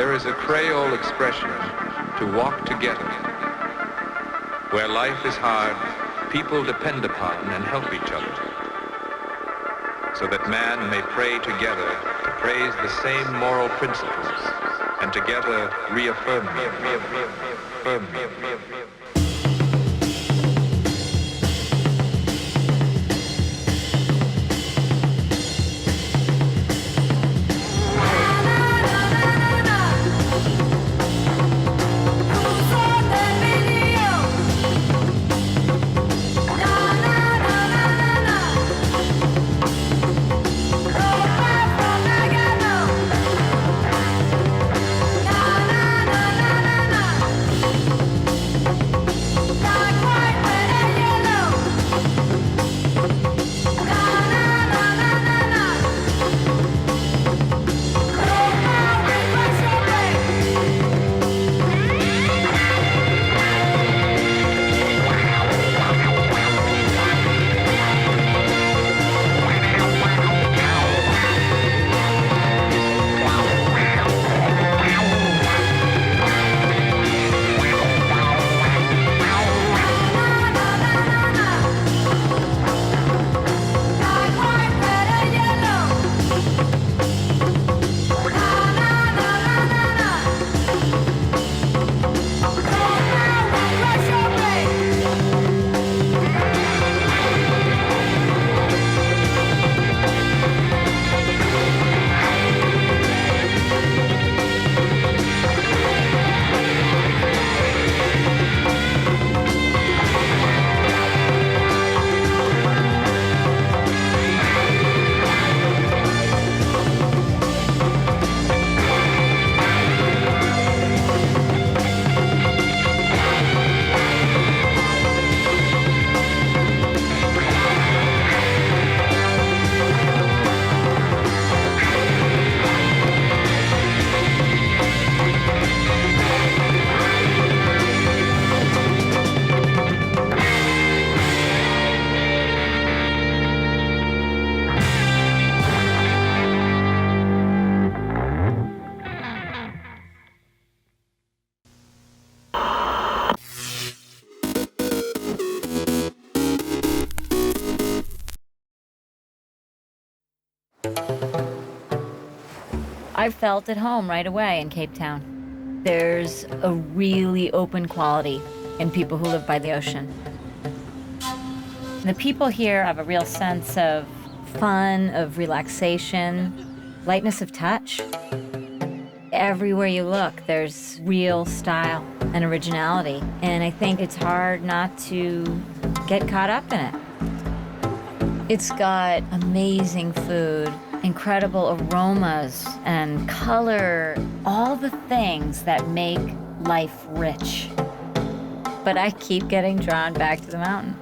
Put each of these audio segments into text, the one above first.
there is a Creole expression to walk together. Where life is hard, people depend upon and help each other, so that man may pray together to praise the same moral principles, and together reaffirm them. I felt at home right away in Cape Town. There's a really open quality in people who live by the ocean. The people here have a real sense of fun, of relaxation, lightness of touch. Everywhere you look, there's real style and originality, and I think it's hard not to get caught up in it. It's got amazing food, incredible aromas and color, all the things that make life rich. But I keep getting drawn back to the mountain.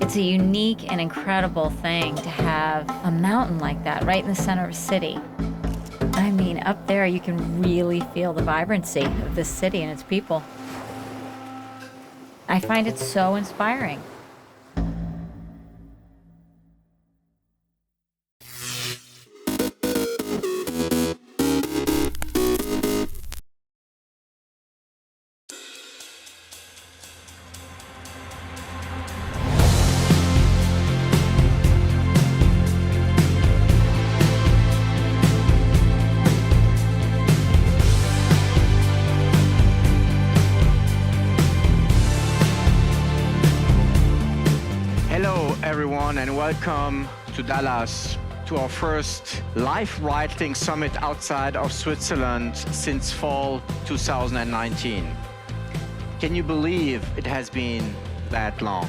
It's a unique and incredible thing to have a mountain like that right in the center of a city. I mean, up there you can really feel the vibrancy of this city and its people. I find it so inspiring. Everyone, and welcome to Dallas, to our first live writing summit outside of Switzerland since fall 2019. Can you believe it has been that long?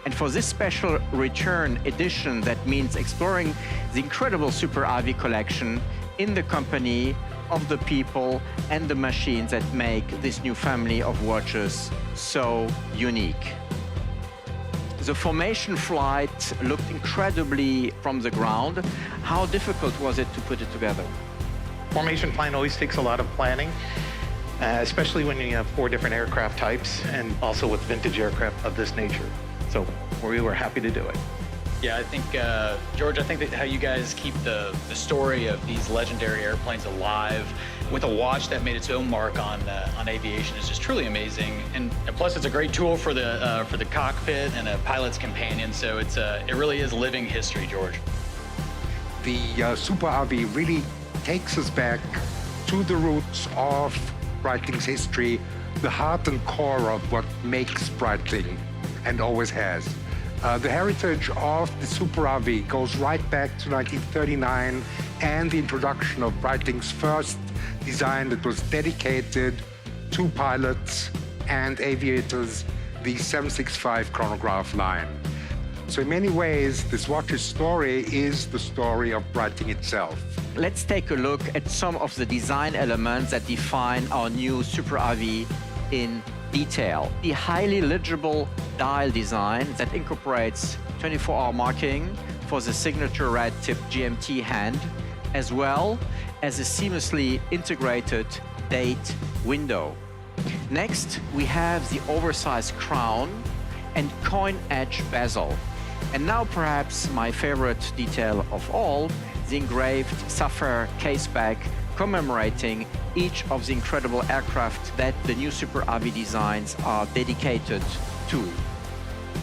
And for this special return edition, that means exploring the incredible Super RV collection in the company of the people and the machines that make this new family of watches so unique. The formation flight looked incredibly from the ground. How difficult was it to put it together? Formation flying always takes a lot of planning, especially when you have 4 different aircraft types and also with vintage aircraft of this nature. So we were happy to do it. Yeah, I think, George, I think that how you guys keep the story of these legendary airplanes alive with a watch that made its own mark on aviation is just truly amazing. And plus, it's a great tool for the cockpit and a pilot's companion. So it really is living history, George. The Super RV really takes us back to the roots of Breitling's history, the heart and core of what makes Breitling, and always has. The heritage of the Super RV goes right back to 1939 and the introduction of Breitling's first design that was dedicated to pilots and aviators, the 765 chronograph line. So in many ways, this watch's story is the story of Breitling itself. Let's take a look at some of the design elements that define our new Super RV in detail. The highly legible dial design that incorporates 24-hour marking for the signature red tip GMT hand, as well as a seamlessly integrated date window. Next, we have the oversized crown and coin edge bezel. And now perhaps my favorite detail of all, the engraved sapphire caseback commemorating each of the incredible aircraft that the new Super RV designs are dedicated to.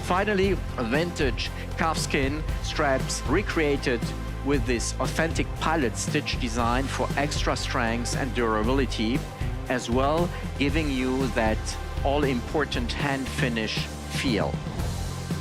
Finally, a vintage calfskin straps recreated with this authentic pilot stitch design for extra strength and durability, as well giving you that all-important hand finish feel.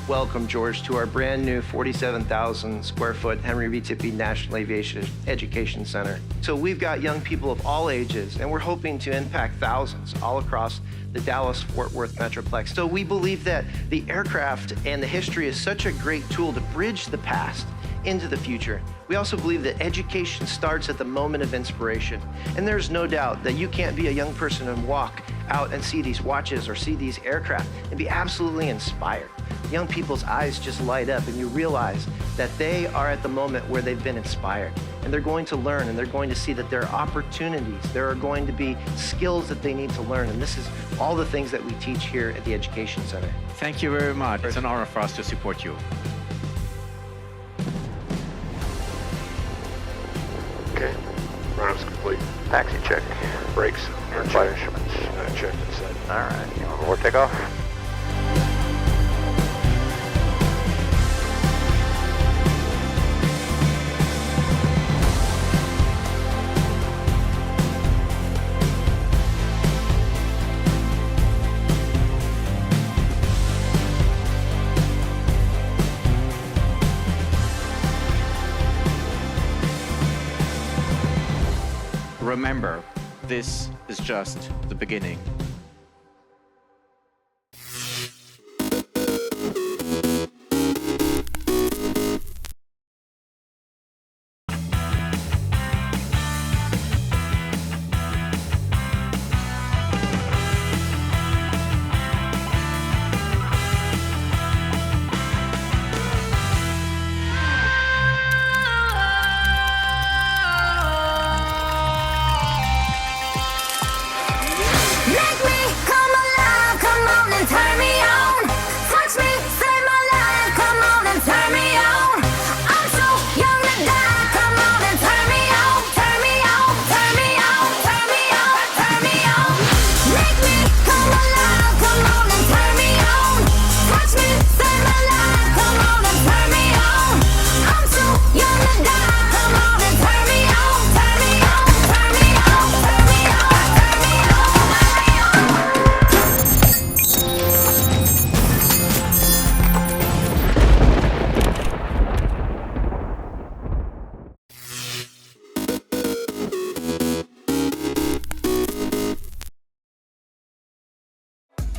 Welcome, George, to our brand new 47,000 square foot Henry V. Tippie National Aviation Education Center. So we've got young people of all ages, and we're hoping to impact thousands all across the Dallas-Fort Worth Metroplex. So we believe that the aircraft and the history is such a great tool to bridge the past into the future. We also believe that education starts at the moment of inspiration. And there's no doubt that you can't be a young person and walk out and see these watches or see these aircraft and be absolutely inspired. Young people's eyes just light up and you realize that they are at the moment where they've been inspired. And they're going to learn and they're going to see that there are opportunities. There are going to be skills that they need to learn. And this is all the things that we teach here at the Education Center. Thank you very much. It's an honor for us to support you. Okay, runoff's complete. Taxi check. Brakes. And flight instruments. Checked and set. All right. You want before takeoff? Remember, this is just the beginning.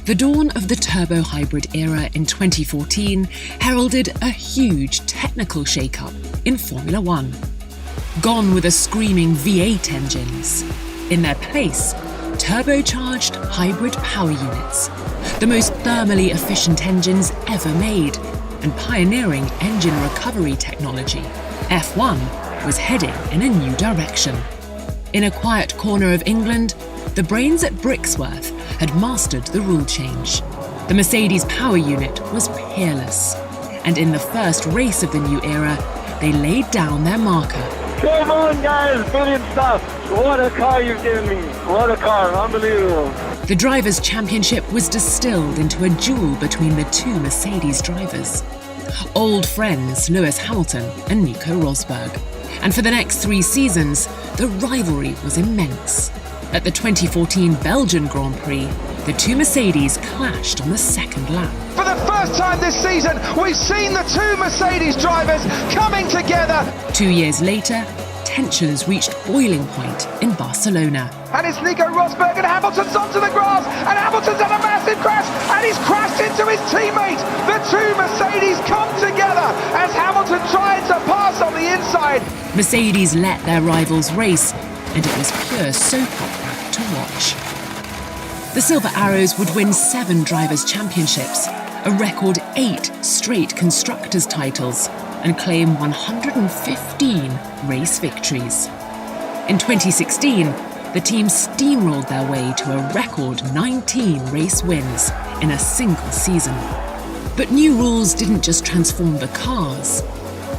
The dawn of the turbo-hybrid era in 2014 heralded a huge technical shake-up in Formula One. Gone were the screaming V8 engines. In their place, turbocharged hybrid power units, the most thermally efficient engines ever made, and pioneering engine recovery technology. F1 was heading in a new direction. In a quiet corner of England, the brains at Brixworth had mastered the rule change. The Mercedes power unit was peerless. And in the first race of the new era, they laid down their marker. Come on, guys, brilliant stuff. What a car you've given me. What a car, unbelievable. The Drivers' Championship was distilled into a duel between the two Mercedes drivers. Old friends Lewis Hamilton and Nico Rosberg. And for the next 3 seasons, the rivalry was immense. At the 2014 Belgian Grand Prix, the two Mercedes clashed on the second lap. For the first time this season, we've seen the two Mercedes drivers coming together. 2 years later, tensions reached boiling point in Barcelona. And it's Nico Rosberg and Hamilton's onto the grass, and Hamilton's had a massive crash, and he's crashed into his teammate. The two Mercedes come together as Hamilton tried to pass on the inside. Mercedes let their rivals race, and it was pure soap opera to watch. The Silver Arrows would win 7 Drivers' Championships, a record 8 straight Constructors' titles, and claim 115 race victories. In 2016, the team steamrolled their way to a record 19 race wins in a single season. But new rules didn't just transform the cars.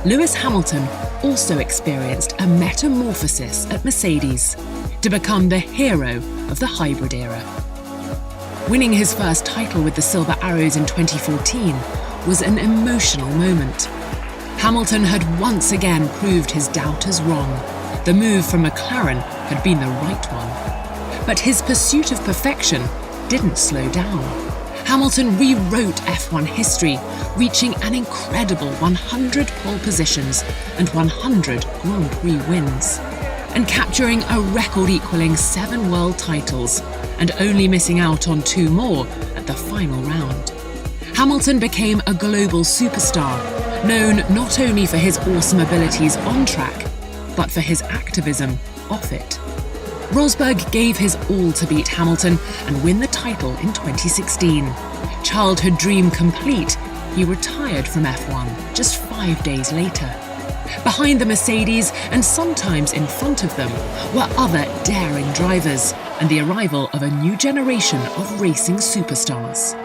Lewis Hamilton also experienced a metamorphosis at Mercedes to become the hero of the hybrid era. Winning his first title with the Silver Arrows in 2014 was an emotional moment. Hamilton had once again proved his doubters wrong. The move from McLaren had been the right one. But his pursuit of perfection didn't slow down. Hamilton rewrote F1 history, reaching an incredible 100 pole positions and 100 Grand Prix wins, and capturing a record-equaling 7 world titles, and only missing out on 2 more at the final round. Hamilton became a global superstar, known not only for his awesome abilities on track, but for his activism off it. Rosberg gave his all to beat Hamilton and win the title in 2016. Childhood dream complete, he retired from F1 just 5 days later. Behind the Mercedes, and sometimes in front of them, were other daring drivers and the arrival of a new generation of racing superstars.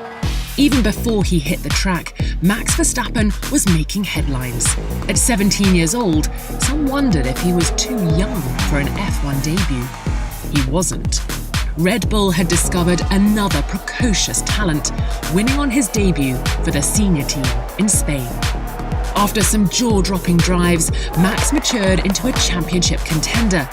Even before he hit the track, Max Verstappen was making headlines. At 17 years old, some wondered if he was too young for an F1 debut. He wasn't. Red Bull had discovered another precocious talent, winning on his debut for the senior team in Spain. After some jaw-dropping drives, Max matured into a championship contender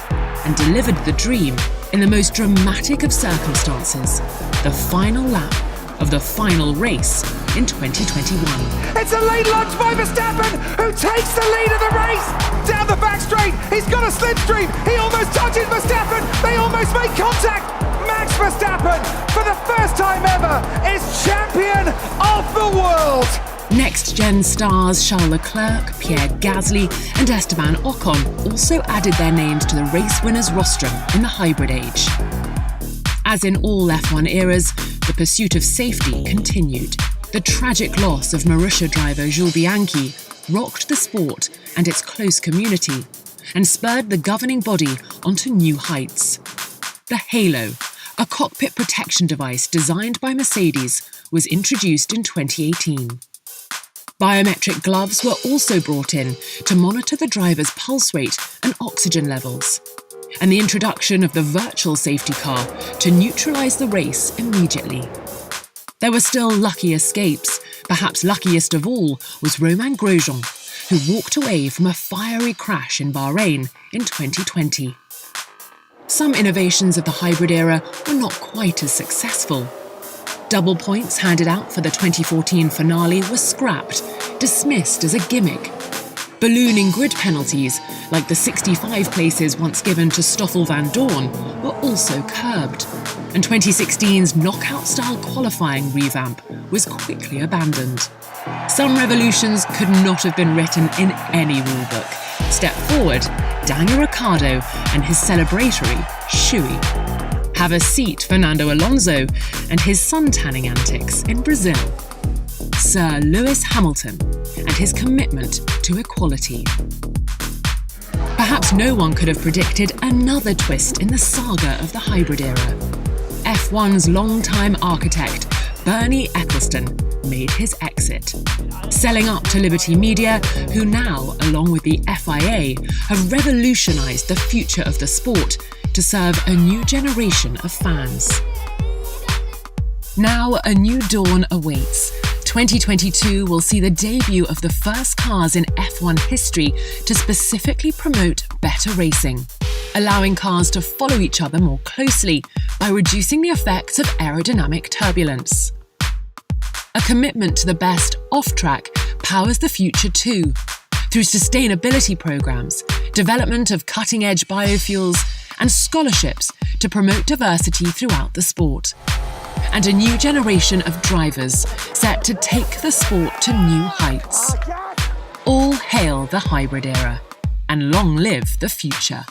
and delivered the dream in the most dramatic of circumstances, the final lap of the final race in 2021. It's a late lunge by Verstappen, who takes the lead of the race. Down the back straight, he's got a slipstream. He almost touches Verstappen. They almost make contact. Max Verstappen, for the first time ever, is champion of the world. Next-gen stars Charles Leclerc, Pierre Gasly and Esteban Ocon also added their names to the race winners' rostrum in the hybrid age. As in all F1 eras, the pursuit of safety continued. The tragic loss of Marussia driver Jules Bianchi rocked the sport and its close community, and spurred the governing body onto new heights. The Halo, a cockpit protection device designed by Mercedes, was introduced in 2018. Biometric gloves were also brought in to monitor the driver's pulse rate and oxygen levels, and the introduction of the virtual safety car to neutralise the race immediately. There were still lucky escapes. Perhaps luckiest of all was Romain Grosjean, who walked away from a fiery crash in Bahrain in 2020. Some innovations of the hybrid era were not quite as successful. Double points handed out for the 2014 finale were scrapped, dismissed as a gimmick. Ballooning grid penalties, like the 65 places once given to Stoffel van Dorn, were also curbed. And 2016's knockout-style qualifying revamp was quickly abandoned. Some revolutions could not have been written in any rulebook. Step forward, Daniel Ricciardo and his celebratory shoey. Have a seat, Fernando Alonso and his sun-tanning antics in Brazil. Sir Lewis Hamilton and his commitment to equality. Perhaps no one could have predicted another twist in the saga of the hybrid era. F1's longtime architect, Bernie Ecclestone, made his exit, selling up to Liberty Media, who now, along with the FIA, have revolutionised the future of the sport to serve a new generation of fans. Now a new dawn awaits. 2022 will see the debut of the first cars in F1 history to specifically promote better racing, allowing cars to follow each other more closely by reducing the effects of aerodynamic turbulence. A commitment to the best off-track powers the future too, through sustainability programs, development of cutting-edge biofuels, and scholarships to promote diversity throughout the sport. And a new generation of drivers set to take the sport to new heights. All hail the hybrid era, and long live the future.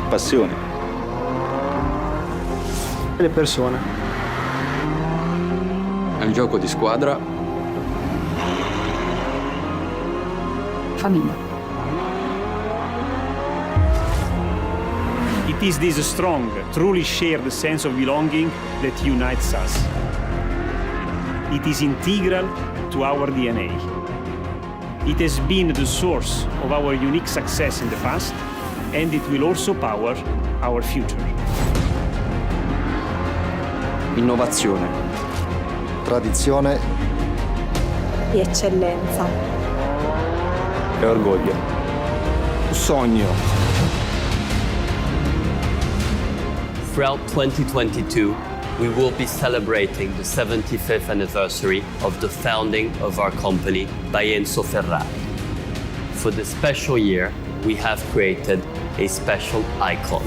Passione. Le persone. È un gioco di squadra. Famiglia. It is this strong, truly shared sense of belonging that unites us. It is integral to our DNA. It has been the source of our unique success in the past, and it will also power our future. Innovazione. Tradizione. Di eccellenza. E orgoglio. Sogno. Throughout 2022, we will be celebrating the 75th anniversary of the founding of our company by Enzo Ferrari. For this special year, we have created a special icon.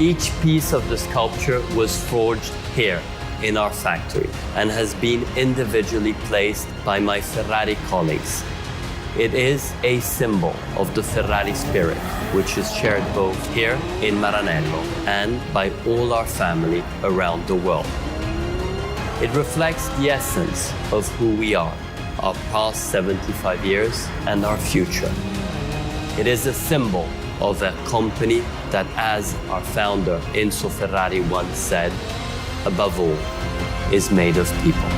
Each piece of the sculpture was forged here in our factory and has been individually placed by my Ferrari colleagues. It is a symbol of the Ferrari spirit, which is shared both here in Maranello and by all our family around the world. It reflects the essence of who we are, our past 75 years and our future. It is a symbol of a company that, as our founder Enzo Ferrari once said, above all, is made of people.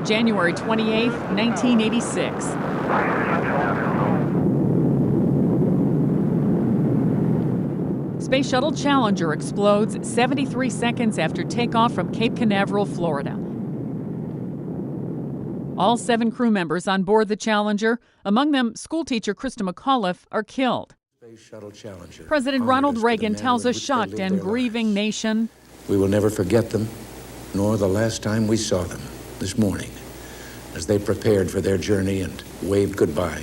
January 28, 1986. Space Shuttle Challenger explodes 73 seconds after takeoff from Cape Canaveral, Florida. All 7 crew members on board the Challenger, among them schoolteacher Krista McAuliffe, are killed. Space Shuttle Challenger. President Ronald Reagan tells a shocked and grieving nation, "We will never forget them, nor the last time we saw them this morning, as they prepared for their journey and waved goodbye,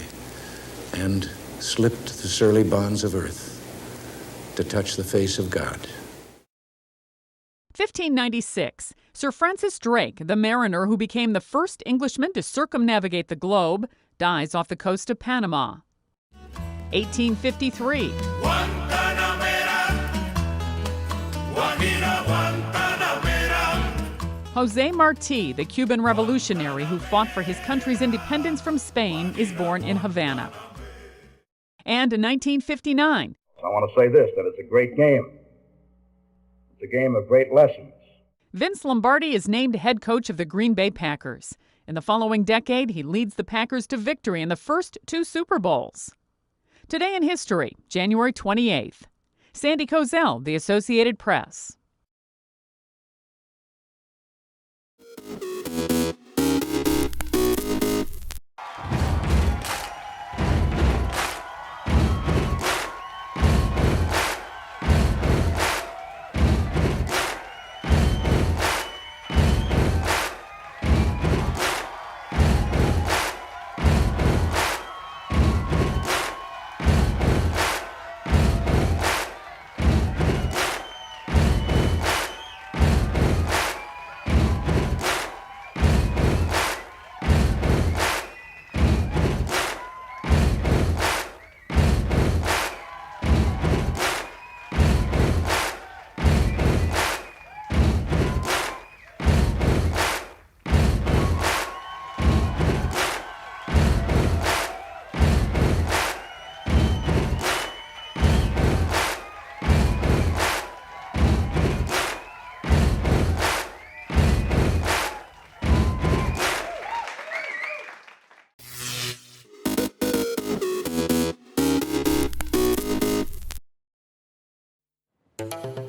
and slipped the surly bonds of earth to touch the face of God." 1596. Sir Francis Drake, the mariner who became the first Englishman to circumnavigate the globe, dies off the coast of Panama. 1853. Jose Marti, the Cuban revolutionary who fought for his country's independence from Spain, is born in Havana. And in 1959. I want to say this, that it's a great game. It's a game of great lessons. Vince Lombardi is named head coach of the Green Bay Packers. In the following decade, he leads the Packers to victory in the first 2 Super Bowls. Today in history, January 28th. Sandy Kozel, The Associated Press.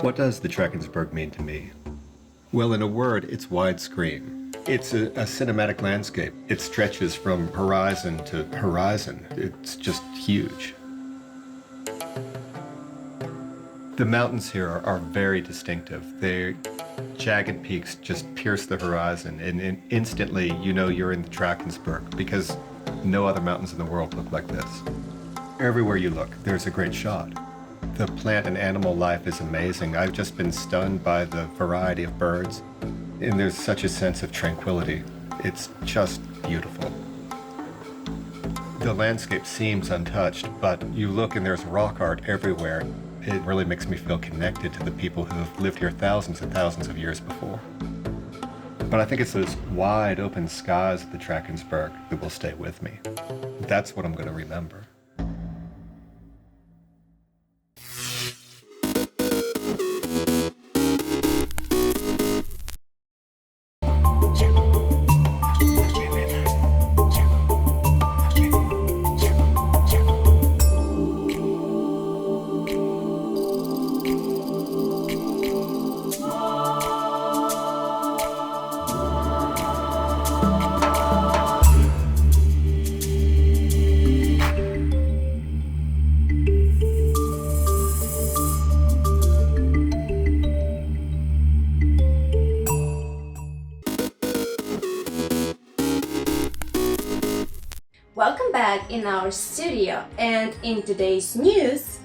What does the Drakensberg mean to me? Well, in a word, it's widescreen. It's a cinematic landscape. It stretches from horizon to horizon. It's just huge. The mountains here are very distinctive. Their jagged peaks just pierce the horizon, and instantly you know you're in the Drakensberg because no other mountains in the world look like this. Everywhere you look, there's a great shot. The plant and animal life is amazing. I've just been stunned by the variety of birds, and there's such a sense of tranquility. It's just beautiful. The landscape seems untouched, but you look and there's rock art everywhere. It really makes me feel connected to the people who have lived here thousands and thousands of years before. But I think it's those wide open skies of the Drakensberg that will stay with me. That's what I'm going to remember. Welcome back in our studio, and in today's news,